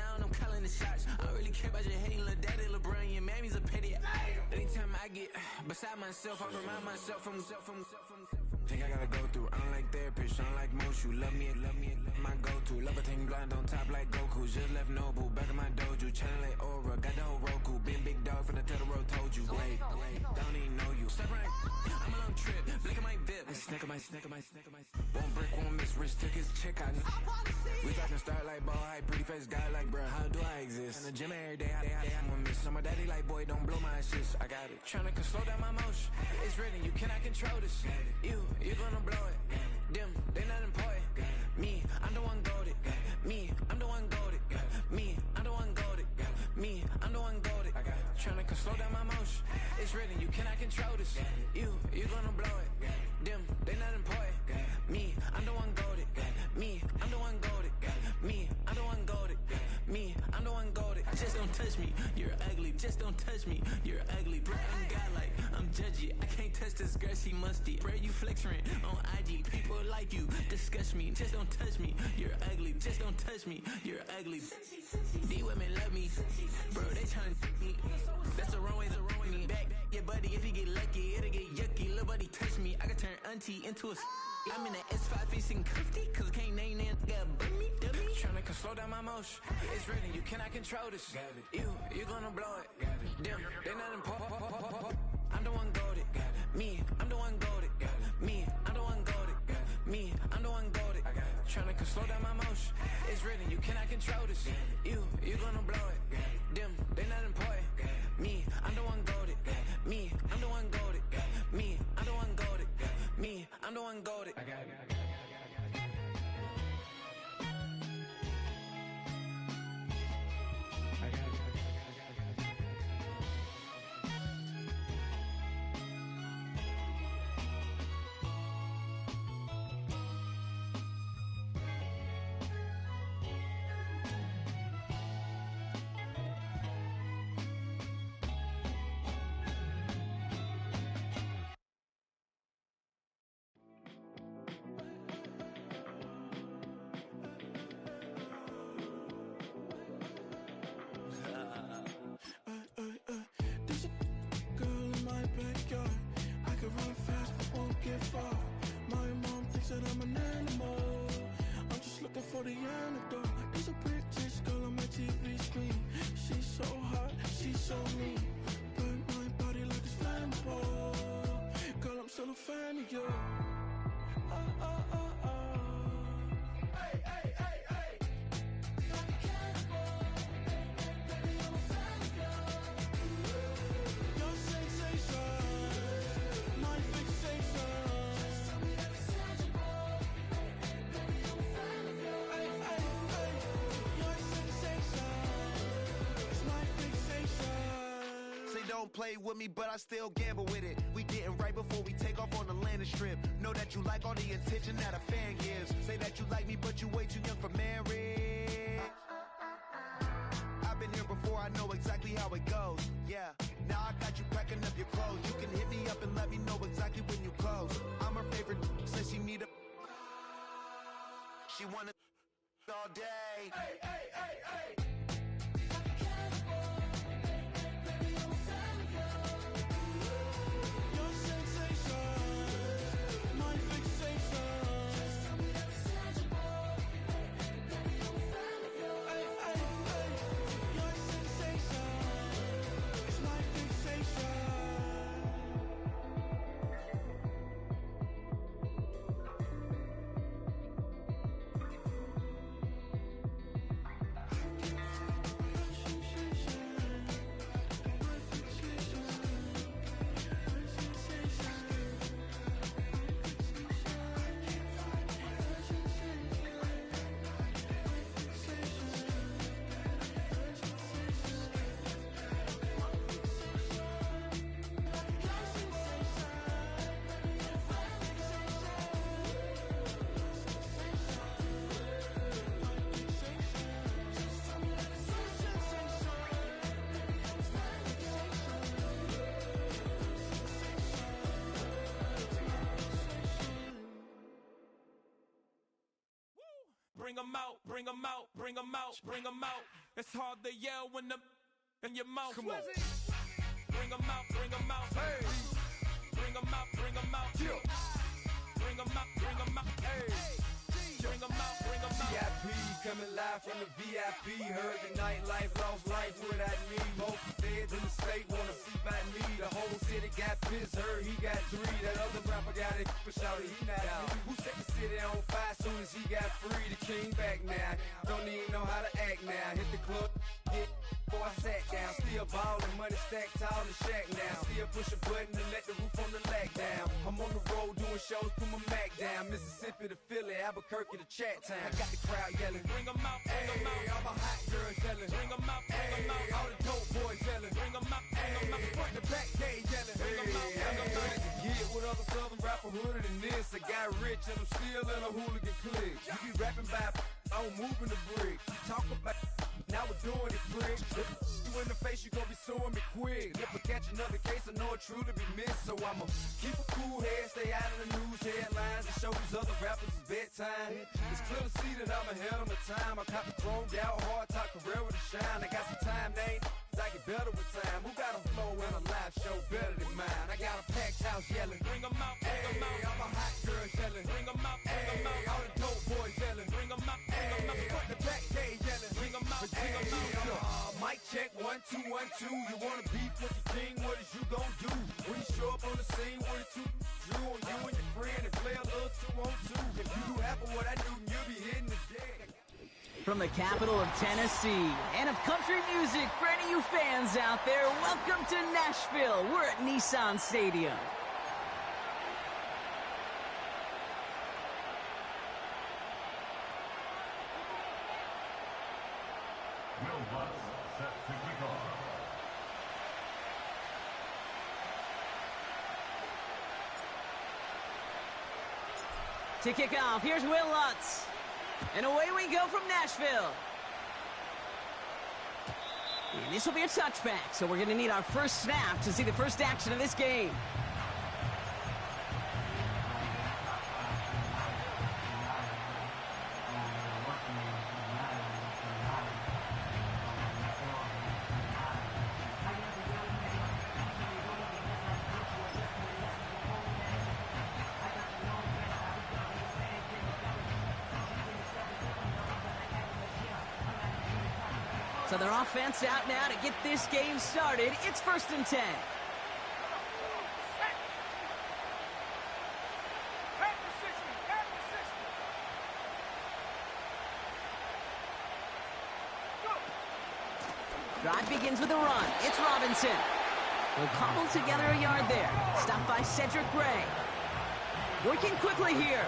now and I'm calling the shots. I don't really care about your hating, little daddy, LeBron, your mammy's a pity. Anytime I get beside myself, I remind myself from. Think I gotta go through. I don't like therapists, I don't like most. You love me, my go-to. Love a thing blind on top like Goku. Just left Noble, back in my dojo. Channel like Aura, got the whole Roku. Been big dog from the Tether Road, told you. Wait, don't even know you. Step right, I'm a long trip. Blink of my VIP. Snicker my. Won't break, won't miss. Rich took his chick out. We talking start like ball high, pretty face guy like, bruh, how do I exist? In the gym every day, I'm gonna miss. So my daddy like, boy, don't blow my assist. I got it. Tryna slow down my motion. It's written, you cannot control this. You gonna blow it. Them, they not important. Me, I'm the one goated. Me, I'm the one goated. Me, I'm the one goated. Me, I'm the one goated. Tryna slow down my motion. It's written, you cannot control this. You gonna blow it. Them, they not important. Me, I'm the one goated. Me, I'm the one goated. Me, I'm the one goated. Me, I'm the one goated. Just don't touch me, you're ugly. Just don't touch me, you're ugly. Bro, I'm godlike, I'm judgy. I can't touch this girl, she musty. Bro, you flexing on IG. People like you disgust me. Just don't touch me, you're ugly. Just don't touch me, you're ugly. These women love me, bro, they tryna me. That's the wrong way, me. Back your buddy, if he get lucky, it'll get yucky. Little buddy touch me, I can turn auntie into a. I'm in the S5 facing cuffy, cause I can't name that nigga dummy. Tryna slow down my motion. It's written, you cannot control this. You gonna blow it. Them, they not important. I'm the one goated. Me, I'm the one goated. Me, I'm the one goated. Me, I'm the one goated. Tryna slow down my motion. It's written, you cannot control this. You gonna blow it. Them, they not important. Me, I'm the one goated. Me, I'm the one goated. Me, I'm the one goated. Me, I'm the one goated. For the antidote, there's a British girl on my TV screen. She's so hot, she's so mean. Burn my body like it's flammable. Girl, I'm still a fan of you. Hey, hey, hey, hey. Like a cannibal. Baby, I'm a fan of you. Your sensation, my fixation. Just tell me that it's tangible. Baby, I'm a fan of you. Don't play with me, but I still gamble with it. We getting right before we take off on the landing strip. Know that you like all the attention that a fan gives. Say that you like me, but you way too young for marriage. I've been here before, I know exactly how it goes. Yeah, now I got you packing up your clothes. You can hit me up and let me know exactly when you close. I'm her favorite, says she need a. She wanna all day. Hey, hey, hey, hey. bring 'em out, bring 'em out, bring 'em out, bring 'em out. It's hard to yell when the in your mouth. Come on. Bring 'em out, bring 'em out. Hey. Bring 'em out, bring 'em out. Yeah. Bring 'em out, bring 'em out. Hey. Bring 'em out, bring 'em out. VIP coming live from the VIP. Heard the nightlife, lost life without me. Most feds in the state wanna see by me. The whole city got pissed, heard he got 3. That other rapper got it, but shouted he not out. Who set the city on fire soon as he got free? The king back now, don't even know how to act now. Hit the club, hit before I sat down. Still ballin', money stacked tall in shack now. Still push a button to let the roof on the lag down. I'm on the road doing shows, put my Mac down. Mississippi to Philly, Albuquerque to Chat Town. I got the crowd yelling, bring 'em out, bring 'em out. All my hot girls yelling, bring 'em out, bring 'em out. All the dope boys yelling, bring 'em out, bring 'em out. Front the back gate yelling, bring 'em out, bring 'em out. To get with other southern rapper hooded than this. I got rich and I'm still in a hooligan clique. You be rapping by, I'm moving the bricks. You talk about, now we're doing it quick. You in the face, you gon' be suing me quick. If I catch another case, I know it truly be missed. So I'ma keep a cool head, stay out of the news headlines, and show these other rappers it's bedtime. It's clear to see that I'm ahead of my time. I cop the chromed out, hard top career with a shine. I got some time, name. I get better with time. Who got a flow and a live show better than mine? I got a packed house yelling, bring 'em out, bring 'em out. All my hot girls yelling, bring 'em out, bring 'em out. All the dope boys yelling, bring 'em out, bring 'em out. Front the back gate yelling, bring 'em out, bring 'em out. Mic check, 1 2 1 2. You wanna beef with the king? What is you gon' do? When you show up on the scene with a 2 Drew on you and your friend and play a little 2 on 2. If you do half of what I do, you'll be hitting the deck. From the capital of Tennessee and of country music, for any of you fans out there, welcome to Nashville. We're at Nissan Stadium. Will Butts set to kick off. To kick off, here's Will Lutz. And away we go from Nashville. And this will be a touchback, so we're going to need our first snap to see the first action of this game. So their offense out now to get this game started. It's 1st and 10. Drive begins with a run. It's Robinson. He'll cobble together a yard there. Stopped by Cedric Gray. Working quickly here.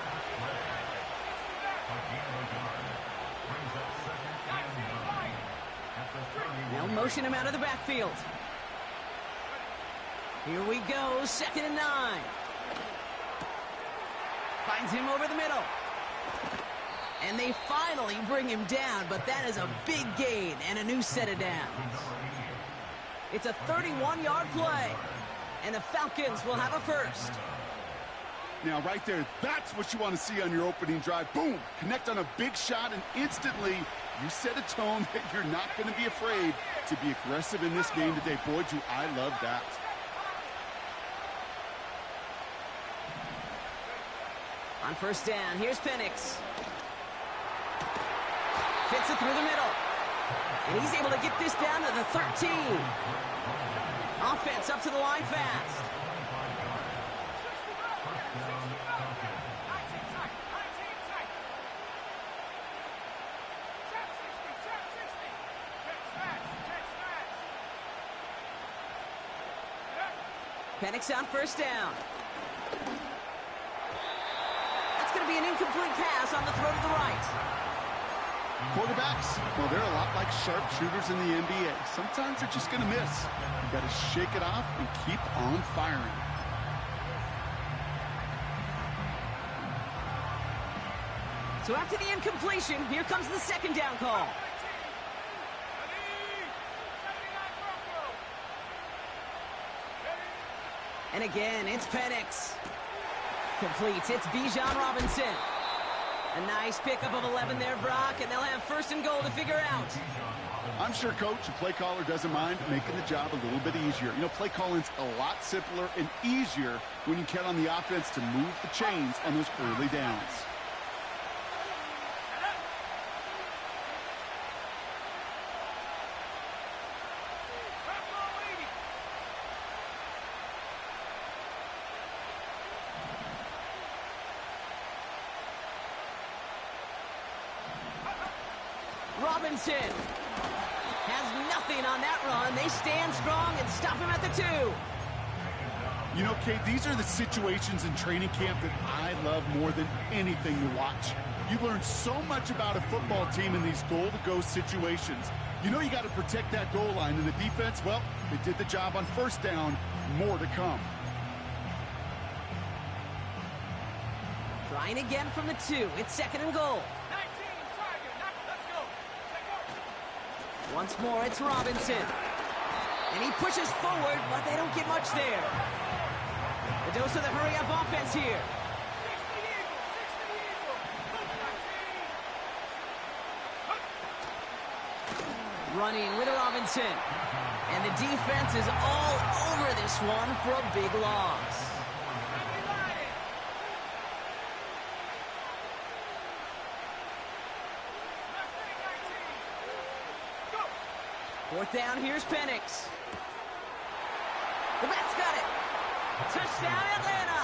They'll motion him out of the backfield. Here we go, 2nd and 9. Finds him over the middle. And they finally bring him down, but that is a big gain and a new set of downs. It's a 31-yard play, and the Falcons will have a first. Now, right there, that's what you want to see on your opening drive. Boom! Connect on a big shot, and instantly you set a tone that you're not going to be afraid to be aggressive in this game today. Boy, do I love that. On 1st down, here's Penix. Fits it through the middle. And he's able to get this down to the 13. Offense up to the line fast. Penix on 1st down. That's going to be an incomplete pass on the throw to the right. Quarterbacks, well, they're a lot like sharpshooters in the NBA. Sometimes they're just going to miss. You got to shake it off and keep on firing. So after the incompletion, here comes the 2nd down call. And again, it's Penix. Complete. It's Bijan Robinson. A nice pickup of 11 there, Brock, and they'll have first and goal to figure out. I'm sure, Coach, the play caller doesn't mind making the job a little bit easier. You know, play calling's a lot simpler and easier when you count on the offense to move the chains on those early downs. Robinson has nothing on that run. They stand strong and stop him at the 2. You know, Kate, these are the situations in training camp that I love more than anything to watch. You learn so much about a football team in these goal-to-go situations. You know you got to protect that goal line, and the defense, well, they did the job on first down. More to come. Trying again from the 2. It's second and goal. Once more, it's Robinson. And he pushes forward, but they don't get much there. The dose of the hurry-up offense here. Running with Robinson. And the defense is all over this one for a big loss. Fourth down, here's Penix. The Bats got it. Touchdown, Atlanta.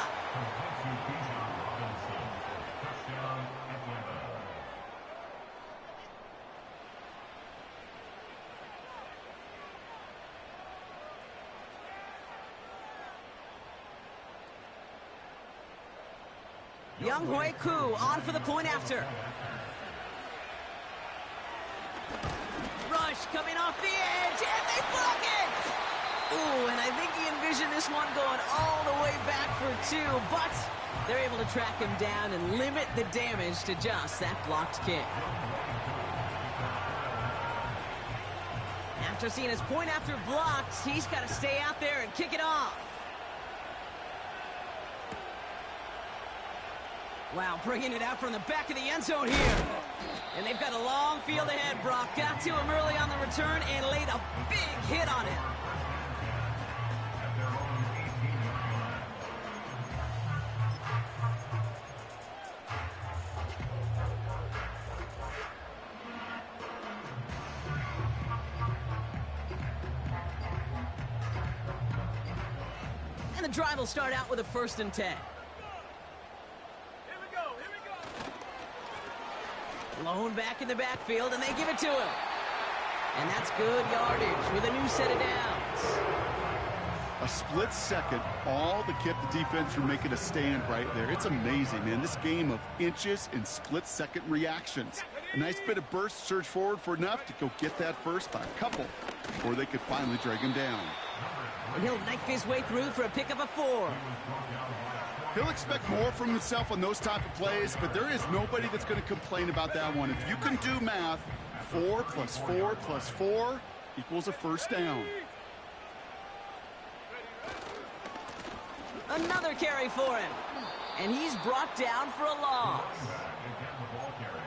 Young Hui Koo on for the point after. Rush coming off the edge, and they block it! Ooh, and I think he envisioned this one going all the way back for 2, but they're able to track him down and limit the damage to just that blocked kick. After seeing his point after blocked, he's got to stay out there and kick it off. Wow, bringing it out from the back of the end zone here. And they've got a long field ahead, Brock. Got to him early on the return and laid a big hit on him. And the drive will start out with a 1st and 10. Lone back in the backfield, and they give it to him. And that's good yardage with a new set of downs. A split second, all that kept the defense from making a stand right there. It's amazing, man. This game of inches and split-second reactions. A nice bit of burst, surge forward for enough to go get that first by a couple before they could finally drag him down. And he'll knife his way through for a pickup of 4. He'll expect more from himself on those type of plays, but there is nobody that's going to complain about that one. If you can do math, 4 plus 4 plus 4 equals a first down. Another carry for him. And he's brought down for a loss.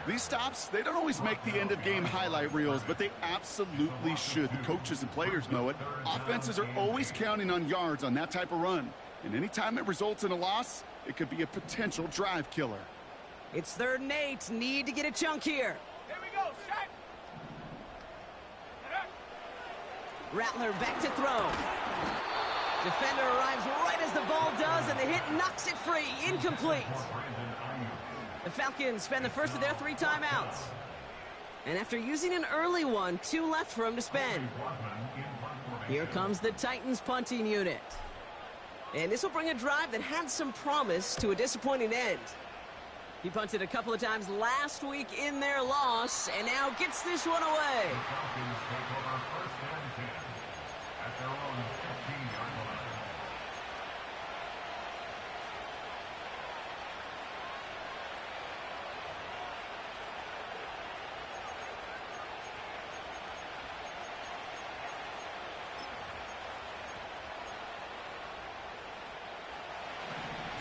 These stops, they don't always make the end-of-game highlight reels, but they absolutely should. The coaches and players know it. Offenses are always counting on yards on that type of run. And anytime it results in a loss, it could be a potential drive killer. It's 3rd and 8. Need to get a chunk here. Here we go, shot. Rattler back to throw. Defender arrives right as the ball does, and the hit knocks it free. Incomplete. The Falcons spend the first of their 3 timeouts. And after using an early one, 2 left for him to spend. Here comes the Titans punting unit. And this will bring a drive that had some promise to a disappointing end. He punted a couple of times last week in their loss, and now gets this one away.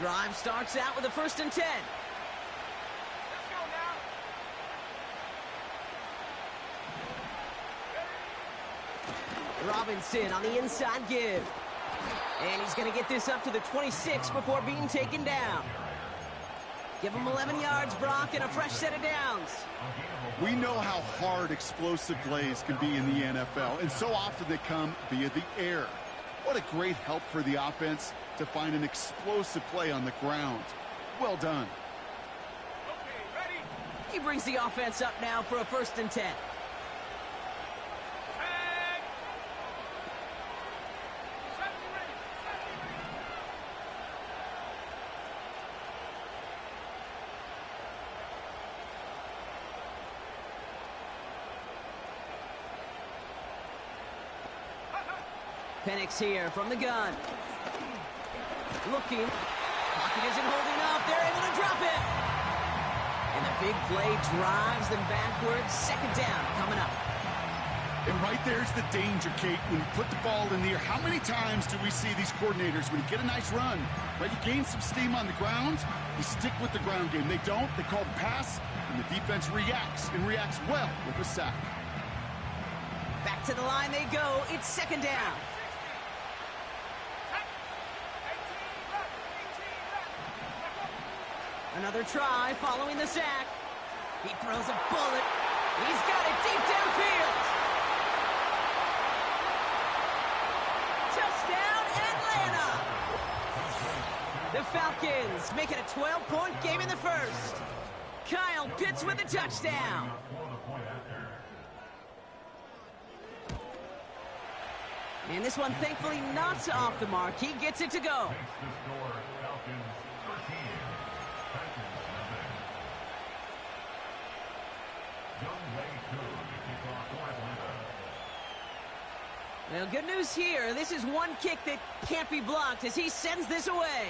Drive starts out with a 1st and 10. Let's go Robinson on the inside give. And he's going to get this up to the 26 before being taken down. Give him 11 yards, Brock, and a fresh set of downs. We know how hard explosive plays can be in the NFL, and so often they come via the air. What a great help for the offense to find an explosive play on the ground. Well done. He brings the offense up now for a 1st and 10. Penix here from the gun. Looking. Pocket isn't holding up. They're able to drop it. And the big play drives them backwards. 2nd down coming up. And right there's the danger, Kate, when you put the ball in the air. How many times do we see these coordinators, when you get a nice run, right, you gain some steam on the ground, you stick with the ground game. They don't. They call the pass, and the defense reacts, and reacts well with a sack. Back to the line they go. It's 2nd down. Another try following the sack. He throws a bullet. He's got it deep downfield. Touchdown, Atlanta. The Falcons make it a 12-point game in the 1st. Kyle Pitts with a touchdown. And this one, thankfully, not off the mark. He gets it to go. Well, good news here. This is one kick that can't be blocked as he sends this away.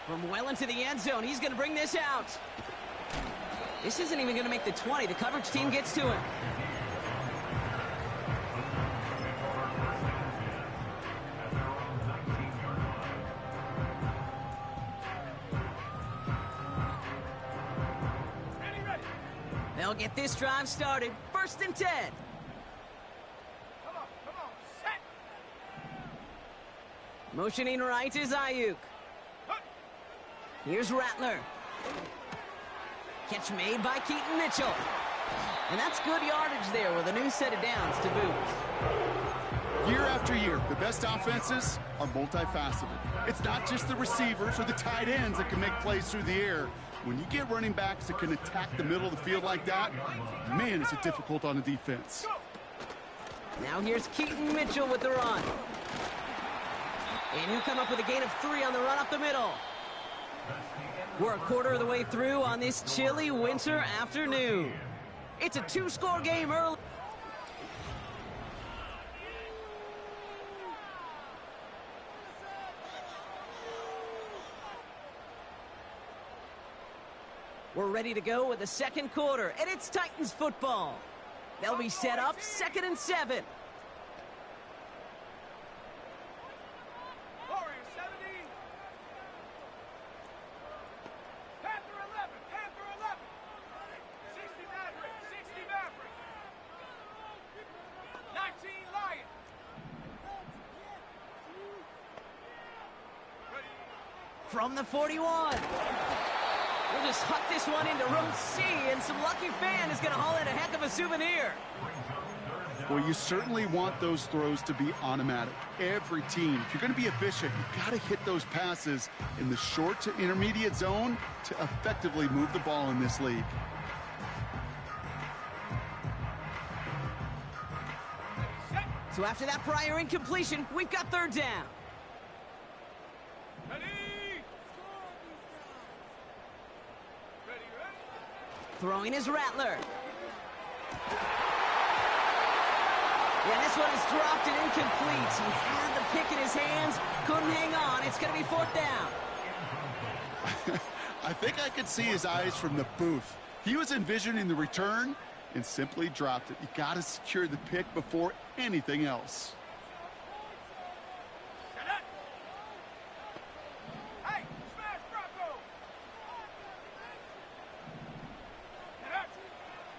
From well into the end zone, he's going to bring this out. This isn't even going to make the 20. The coverage team gets to him. They'll get this drive started. 1st and 10. Come on, set. Motioning right is Ayuk. Here's Rattler. Catch made by Keaton Mitchell. And that's good yardage there with a new set of downs to boot. Year after year, the best offenses are multifaceted. It's not just the receivers or the tight ends that can make plays through the air. When you get running backs that can attack the middle of the field like that, man, is it difficult on the defense. Now here's Keaton Mitchell with the run. And he'll come up with a gain of 3 on the run up the middle. We're a quarter of the way through on this chilly winter afternoon. It's a 2-score game early. We're ready to go with the 2nd quarter, and it's Titans football. They'll be set up 2nd and 7. Warrior 70. Panther 11. Panther 11. 60 Maverick. 60 Maverick. 19 Lion. From the 41. We'll just huck this one into row C, and some lucky fan is going to haul in a heck of a souvenir. Well, you certainly want those throws to be automatic. Every team, if you're going to be efficient, you've got to hit those passes in the short to intermediate zone to effectively move the ball in this league. So after that prior incompletion, we've got 3rd down. Ready. Throwing is Rattler. Yeah, this one is dropped and incomplete. He had the pick in his hands, couldn't hang on. It's going to be 4th down. I think I could see his eyes from the booth. He was envisioning the return and simply dropped it. You got to secure the pick before anything else. Hey, smash Bronco.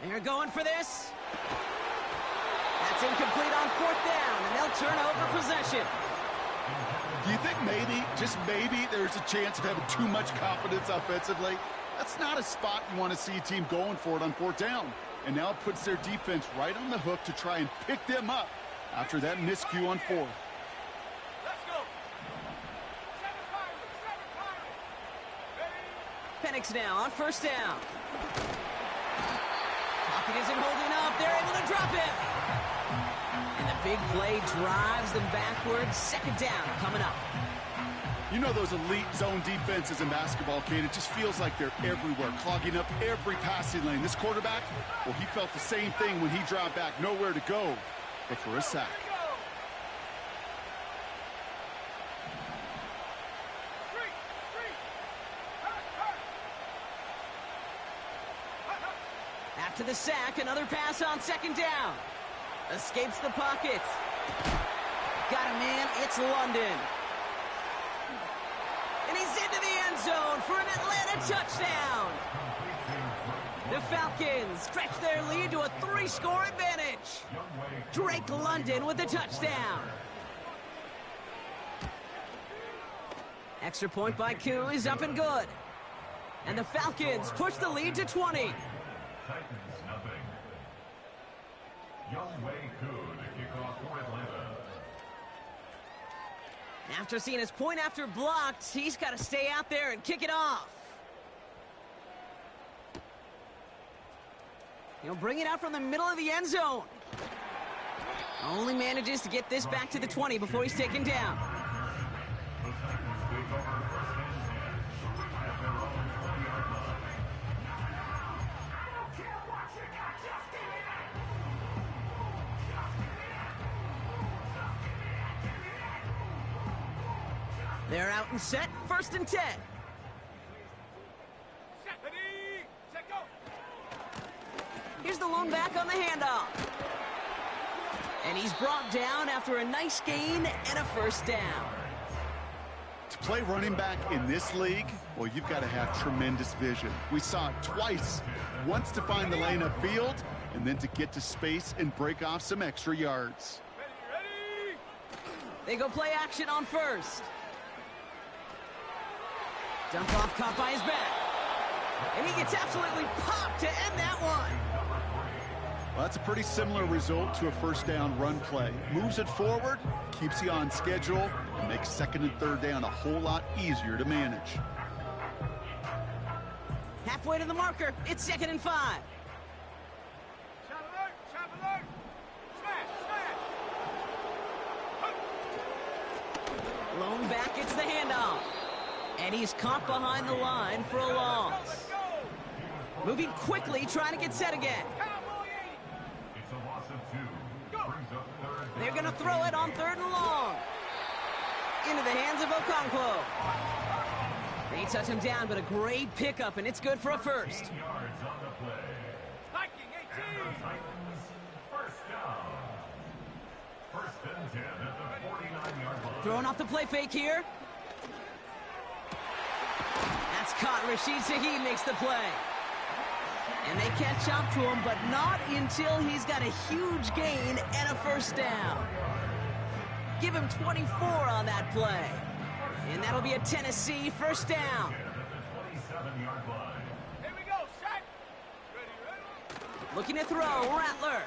They're going for this. That's incomplete on 4th down, and they'll turn over possession. Do you think maybe, just maybe, there's a chance of having too much confidence offensively? That's not a spot you want to see a team going for it on 4th down. And now it puts their defense right on the hook to try and pick them up after that miscue on 4th. Penix now on 1st down. Pocket isn't holding up. They're able to drop it. And the big play drives them backwards. 2nd down coming up. You know those elite zone defenses in basketball, Kate, it just feels like they're everywhere, clogging up every passing lane. This quarterback, well, he felt the same thing when he dropped back, nowhere to go but for a sack. After the sack, another pass on 2nd down. Escapes the pocket. Got a man, it's London. And he's into the end zone for an Atlanta touchdown. The Falcons stretch their lead to a 3-score advantage. Drake London with the touchdown. Extra point by Koo is up and good. And the Falcons push the lead to 20. Titans nothing. Youngway Koo to kick off for Atlanta. After seeing his point after blocked, he's got to stay out there and kick it off. He'll bring it out from the middle of the end zone. Only manages to get this back to the 20 before he's taken down. The Titans take over 1st and 10 at their own 20-yard line. They're out and set, 1st and 10. Here's the lone back on the handoff. And he's brought down after a nice gain and a 1st down. To play running back in this league, well, you've got to have tremendous vision. We saw it twice, once to find the lane upfield, and then to get to space and break off some extra yards. They go play action on 1st. Dump off caught by his back. And he gets absolutely popped to end that one. Well, that's a pretty similar result to a 1st down run play. Moves it forward, keeps you on schedule, and makes 2nd and 3rd down a whole lot easier to manage. Halfway to the marker, it's 2nd and 5. Lone back gets the handoff. And he's caught behind the line for a loss. Moving quickly, trying to get set again. It's a loss of 2. Brings up 3rd. They're going to throw it on 3rd and long. Into the hands of Okonkwo. They touch him down, but a great pickup, and it's good for a 1st. Yards on the play. And the Titans 1st down. 1st and 10 at the 49-yard line. Throwing off the play fake here. That's caught. Rashid Shaheed makes the play. And they catch up to him, but not until he's got a huge gain and a 1st down. Give him 24 on that play. And that'll be a Tennessee 1st down. Here we go, set. Ready. Looking to throw, Rattler.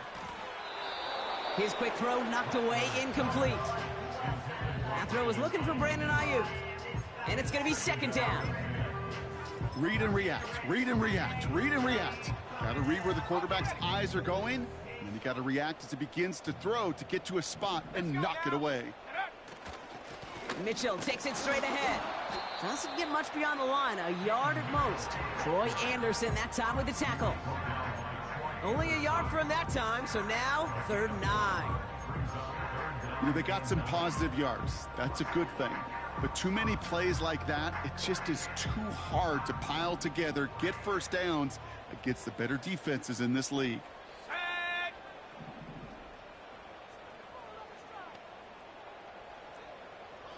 His quick throw knocked away, incomplete. That throw was looking for Brandon Ayuk. And it's going to be 2nd down. Read and react, read and react, read and react. Got to read where the quarterback's eyes are going, and then you got to react as it begins to throw to get to a spot and knock it away. Mitchell takes it straight ahead. Doesn't get much beyond the line, a yard at most. Troy Anderson that time with the tackle. Only a yard for him that time, so now 3rd and 9. You know, they got some positive yards. That's a good thing. But too many plays like that, it just is too hard to pile together, get 1st downs against the better defenses in this league. Set.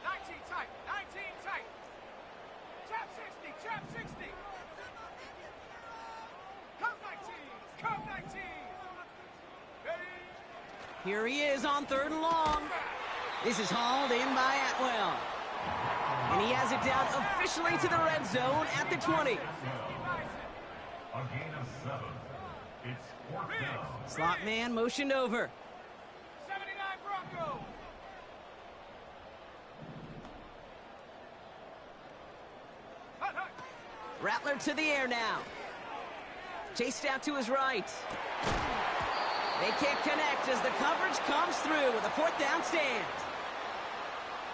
19 tight, 19 tight. Trap 60, trap 60. Come 19, come 19. Here he is on 3rd and long. This is hauled in by Atwell. And he has it down officially to the red zone at the 20. A gain of 7. It's 4th down. Slot man motioned over. 79 Bronco. Rattler to the air now. Chased out to his right. They can't connect as the coverage comes through with a 4th down stand.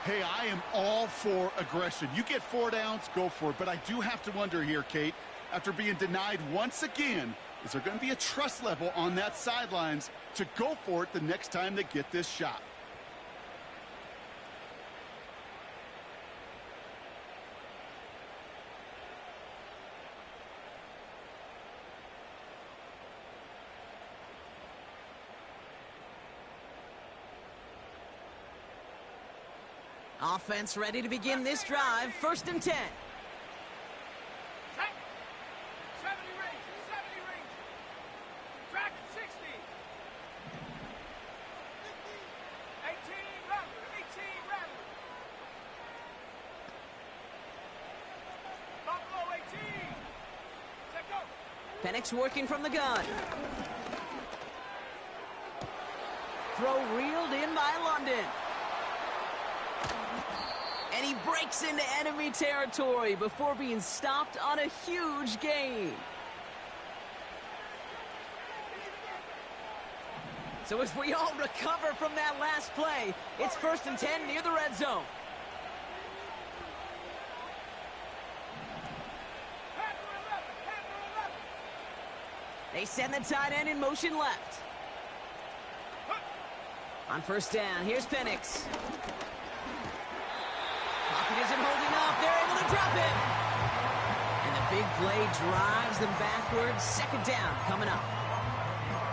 Hey, I am all for aggression. You get 4 downs, go for it. But I do have to wonder here, Kate, after being denied once again, is there going to be a trust level on that sidelines to go for it the next time they get this shot? Offense ready to begin this drive. 1st and 10. 70 range, 70 range. Track at 60. 18 Rattler, 18 Rattler. Buffalo 18. Set go. Penix working from the gun. Throw reeled in by London. And he breaks into enemy territory before being stopped on a huge gain. So as we all recover from that last play, it's 1st and 10 near the red zone. They send the tight end in motion left. On 1st down, here's Penix. Pocket isn't holding up. They're able to drop it. And the big play drives them backwards. 2nd down coming up.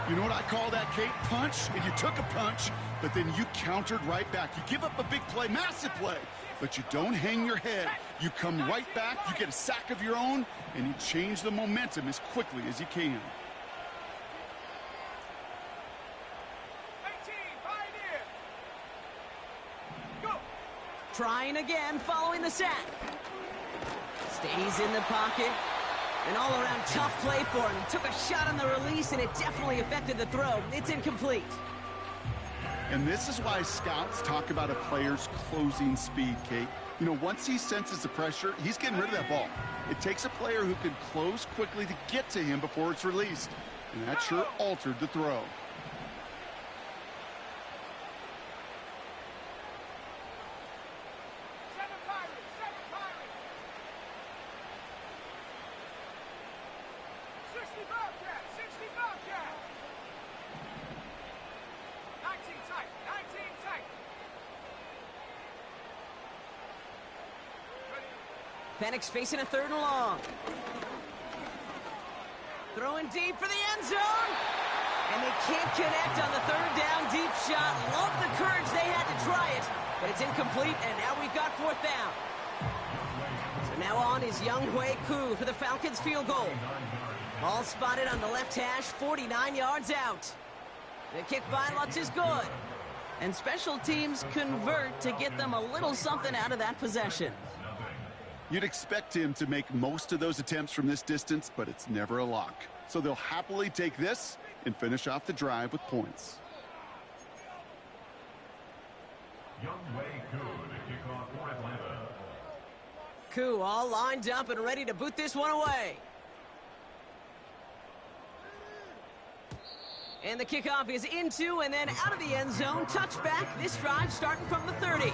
You know what I call that, Kate? Punch, and you took a punch, but then you countered right back. You give up a big play, massive play, but you don't hang your head. You come right back, you get a sack of your own, and you change the momentum as quickly as you can. Trying again following the sack. Stays in the pocket. An all-around tough play for him. He took a shot on the release, and it definitely affected the throw. It's incomplete. And this is why scouts talk about a player's closing speed, Kate. You know, once he senses the pressure, he's getting rid of that ball. It takes a player who can close quickly to get to him before it's released. And that sure altered the throw. Penix facing a 3rd and long. Throwing deep for the end zone. And they can't connect on the 3rd down deep shot. Love the courage they had to try it. But it's incomplete, and now we've got 4th down. So now on is Younghoe Koo for the Falcons field goal. Ball spotted on the left hash, 49 yards out. The kick by Lutz is good. And special teams convert to get them a little something out of that possession. You'd expect him to make most of those attempts from this distance, but it's never a lock. So they'll happily take this and finish off the drive with points. Younghoe Koo to kick off for Atlanta. Koo all lined up and ready to boot this one away. And the kickoff is into and then out of the end zone. Touchback. This drive starting from the 30.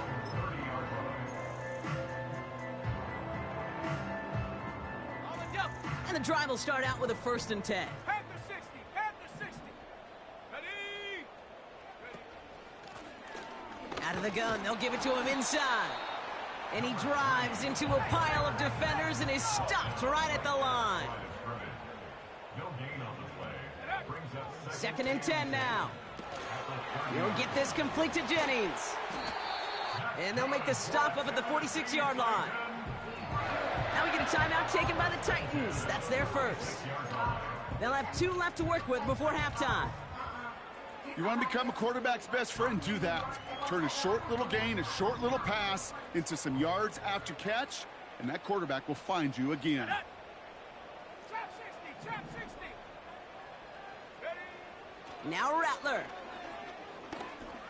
And the drive will start out with a 1st and 10. Panther 60, Panther 60. Ready? Out of the gun, they'll give it to him inside. And he drives into a pile of defenders and is stopped right at the line. No gain on the play. That brings up 2nd and 10 now. He'll get this complete to Jennings. And they'll make the stop up at the 46-yard line. Now we get a timeout taken by the Titans. That's their first. They'll have 2 left to work with before halftime. You want to become a quarterback's best friend? Do that. Turn a short little gain, a short little pass into some yards after catch, and that quarterback will find you again. Trap 60, trap 60. Ready? Now Rattler.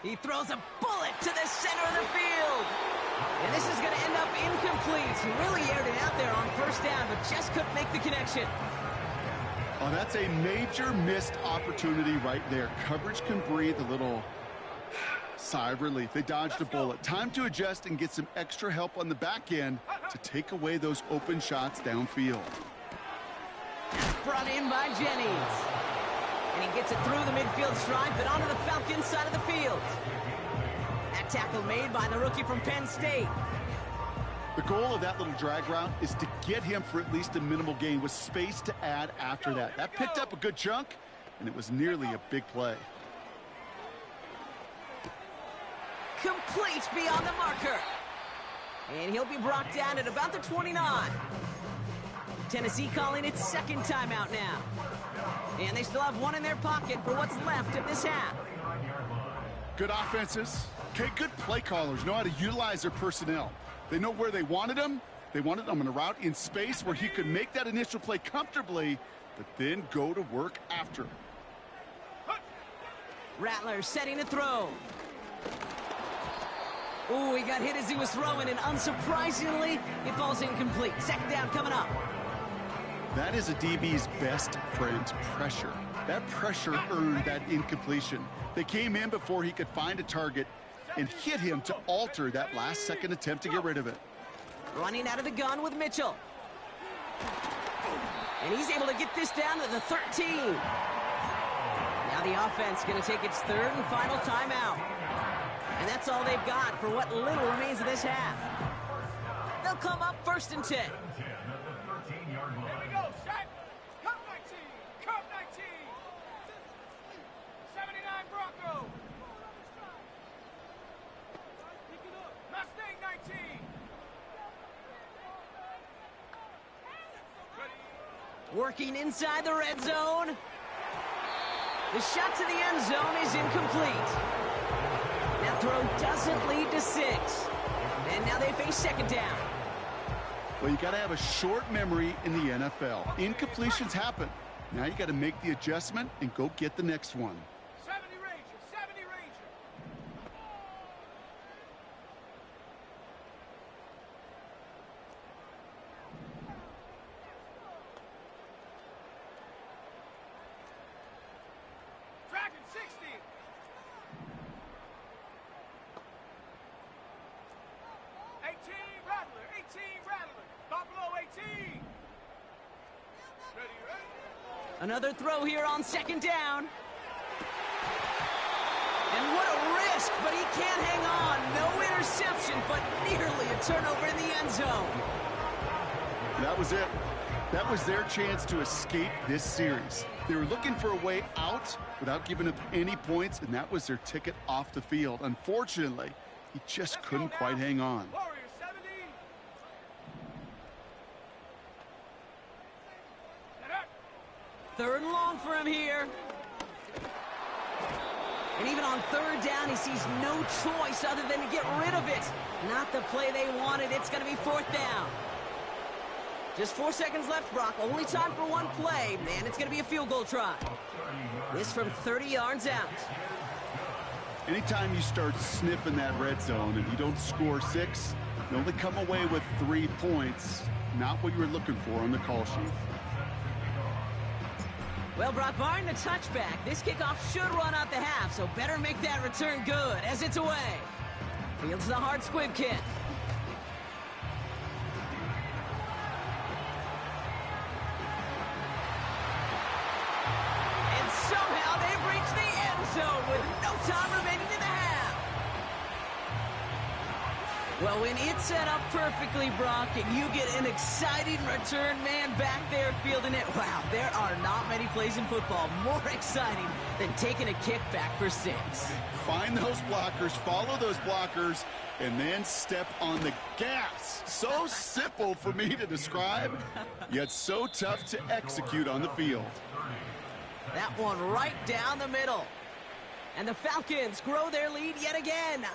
He throws a bullet to the center of the field. And this is going to end up incomplete. He really aired it out there on first down, but just couldn't make the connection. Oh, that's a major missed opportunity right there. Coverage can breathe a little sigh of relief. They dodged a bullet. Time to adjust and get some extra help on the back end to take away those open shots downfield. That's brought in by Jennings. And he gets it through the midfield stripe and onto the Falcons side of the field. That tackle made by the rookie from Penn State. The goal of that little drag route is to get him for at least a minimal gain with space to add after that. That picked up a good chunk, and it was nearly a big play. Complete beyond the marker. And he'll be brought down at about the 29. Tennessee calling its second timeout now. And they still have one in their pocket for what's left of this half. Good offenses. Okay, good play callers know how to utilize their personnel. They know where they wanted him. They wanted him in a route in space where he could make that initial play comfortably, but then go to work after. Rattler setting a throw. Ooh, he got hit as he was throwing, and unsurprisingly, it falls incomplete. Second down coming up. That is a DB's best friend, pressure. That pressure earned that incompletion. They came in before he could find a target and hit him to alter that last-second attempt to get rid of it. Running out of the gun with Mitchell. And he's able to get this down to the 13. Now the offense going to take its third and final timeout. And that's all they've got for what little remains of this half. They'll come up 1st and 10. Here we go, set. Cup 19, Cup 19. 79 Bronco. Mustang 19. Working inside the red zone. The shot to the end zone is incomplete. That throw doesn't lead to 6. And now they face second down. Well, you got to have a short memory in the NFL. Incompletions happen. Now you got to make the adjustment and go get the next one. 70 Ranger, 70 Ranger. Dragon 60. 18 Rattler, 18 Rattler. Buffalo 18. Ready, ready? Another throw here on second down. And what a risk, but he can't hang on. No interception, but nearly a turnover in the end zone. That was it. That was their chance to escape this series. They were looking for a way out without giving up any points, and that was their ticket off the field. Unfortunately, he just couldn't quite hang on. Warrior 70. Third and long for him here. And even on third down, he sees no choice other than to get rid of it. Not the play they wanted. It's going to be 4th down. Just 4 seconds left, Brock. Only time for one play, and it's going to be a field goal try. This from 30 yards out. Anytime you start sniffing that red zone and you don't score 6, you only come away with 3 points. Not what you were looking for on the call sheet. Well, Brock, barring the touchback, this kickoff should run out the half, so better make that return good as it's away. Fields the hard squib kick. And somehow they've reached the end zone with no time remaining in the half. Well, when it's set up perfectly, Brock, and you get an exciting return man back there fielding it, wow, there are not many plays in football more exciting than taking a kick back for 6. Find those blockers, follow those blockers, and then step on the gas. So simple for me to describe, yet so tough to execute on the field. That one right down the middle. And the Falcons grow their lead yet again.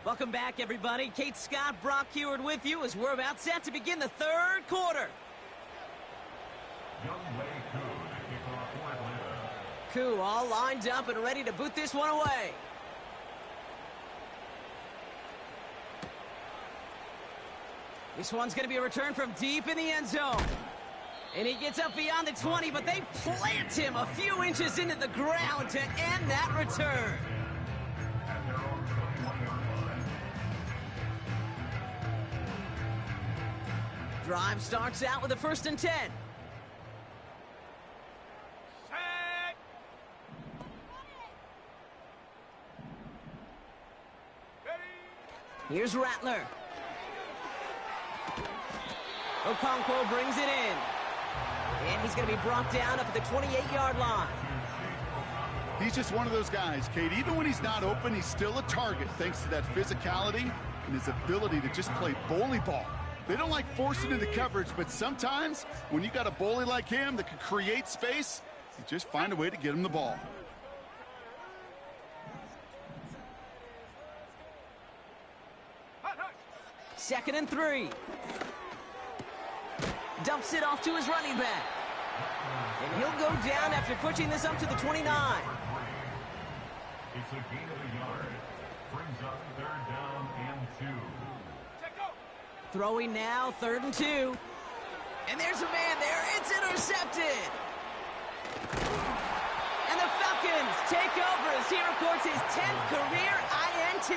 Welcome back, everybody. Kate Scott, Brock Heward with you as we're about set to begin the third quarter. Koo all lined up and ready to boot this one away. This one's going to be a return from deep in the end zone. And he gets up beyond the 20, but they plant him a few inches into the ground to end that return. Drive starts out with a 1st and 10. Here's Rattler. Okonkwo brings it in. And he's going to be brought down up at the 28-yard line. He's just one of those guys, Kate. Even when he's not open, he's still a target thanks to that physicality and his ability to just play bully ball. They don't like forcing into coverage, but sometimes when you got a bully like him that can create space, you just find a way to get him the ball. Second and 3. Dumps it off to his running back. And he'll go down after pushing this up to the 29. It's a gain of a yard. Brings up 3rd down and 2. Throwing now, 3rd and 2. And there's a man there. It's intercepted. And the Falcons take over as he records his 10th career INT.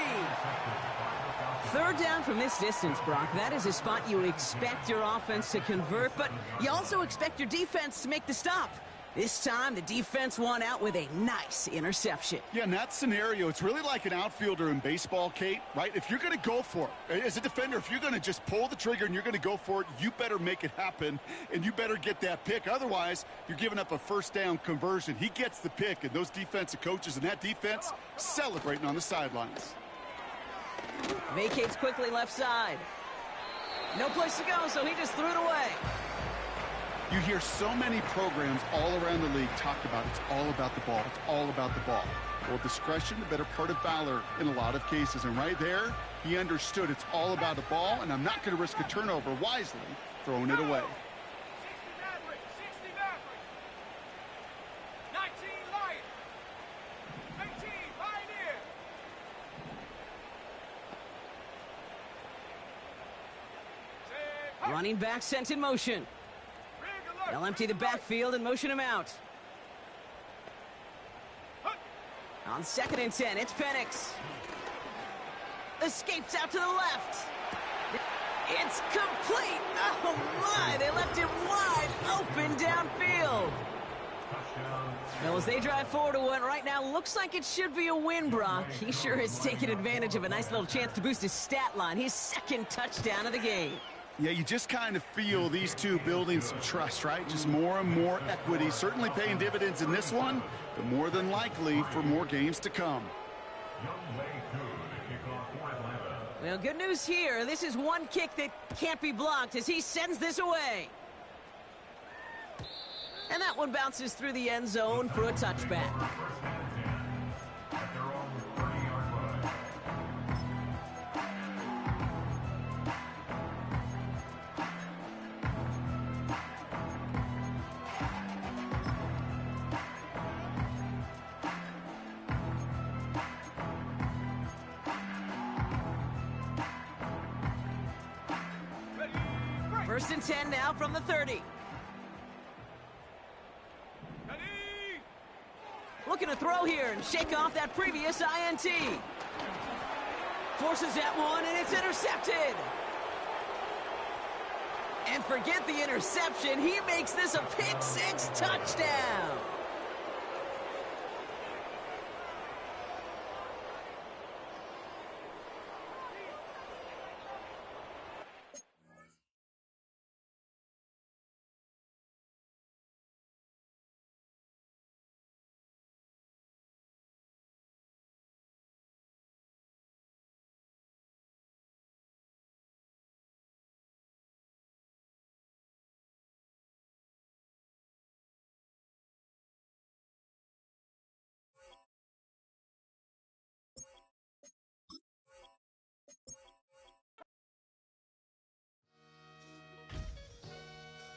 3rd down from this distance, Brock. That is a spot you expect your offense to convert, but you also expect your defense to make the stop. This time, the defense won out with a nice interception. Yeah, in that scenario, it's really like an outfielder in baseball, Kate, right? If you're going to go for it, as a defender, if you're going to just pull the trigger and you're going to go for it, you better make it happen, and you better get that pick. Otherwise, you're giving up a 1st down conversion. He gets the pick, and those defensive coaches and that defense celebrating on the sidelines. Vacates quickly left side. No place to go, so he just threw it away. You hear so many programs all around the league talk about it's all about the ball. It's all about the ball. Well, discretion, the better part of valor in a lot of cases. And right there, he understood it's all about the ball, and I'm not going to risk a turnover, wisely throwing it away. 60 Maverick. 19 Lion. 18 Pioneer. Running back sent in motion. They'll empty the backfield and motion him out. On 2nd and 10, it's Penix. Escapes out to the left. It's complete. Oh, my. They left him wide open downfield. Well, as they drive forward to what right now looks like it should be a win, Brock. He sure has taken advantage of a nice little chance to boost his stat line. His 2nd touchdown of the game. Yeah, you just kind of feel these two building some trust, right? Just more and more equity. Certainly paying dividends in this one, but more than likely for more games to come. Well, good news here. This is one kick that can't be blocked as he sends this away. And that one bounces through the end zone for a touchback. First and 10 now from the 30. Looking to throw here and shake off that previous INT. Forces that one, and it's intercepted. And forget the interception. He makes this a pick-6 touchdown.